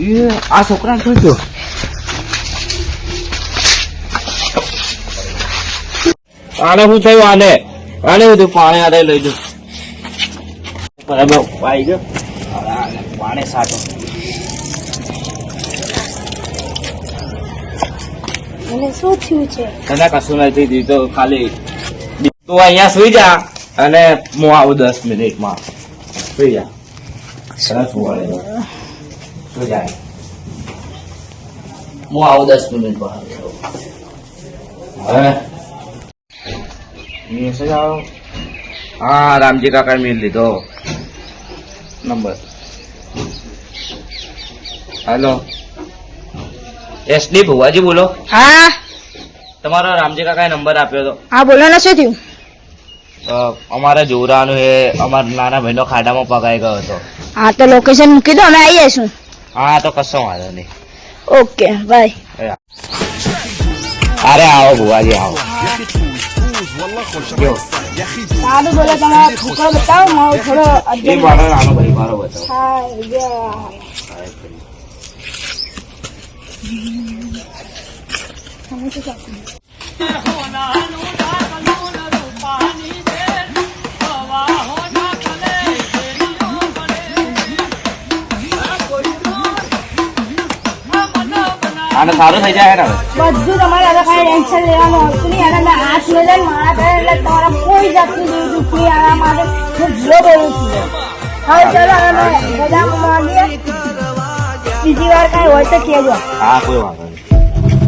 આ છોકરા શું થયો? આને શું થયું? આને બધું પાણી આડે લઈ દઉં. બરાબર આવી ગયો. પાણી સાચો શું થયું છે? તને કશું નથી દીધું. ખાલી તું અહીંયા સુઈ જા અને હું આવું 10 મિનિટમાં. સુઈ જા. સરસ સુઈ જાય. હું આવું 10 મિનિટમાં. હવે મેસેજ આવ્યો. હા, રામજી કાકા મેલ લીધો નંબર. હેલો, એસડી ભુવાજી બોલો? હા. તમારો રામજી કાકાએ નંબર આપ્યો હતો. હા બોલો ને, શું થયું? અમારે જોરાનું એ અમારા નાના ભાઈનો ખાડામાં પગાઈ ગયો હતો. હા તો લોકેશન મૂકી દો, અમે આવી જઈશું. હા તો કશો વાંધો નહીં. Okay bye. અરે આવો ભુવાજી આવો. સારું બોલો, તમારો છોકરો બતાવો. મારો થોડો એ મારો નાનો ભાઈ મારો બતાવો. આને સારું થઈ જાય ને? બધું તમારે હવે કઈ ટેન્શન લેવાનું હતું નહીં. અને મેં હાથ મેળે મારા કરે એટલે તમારા કોઈ જાતની દુઃખી આના માટે હું જીરો બોલું છું. હવે ચલો અમે બધા મળીએ. બીજી વાર કઈ હોય તો કહેજો. હા કોઈ વાંધો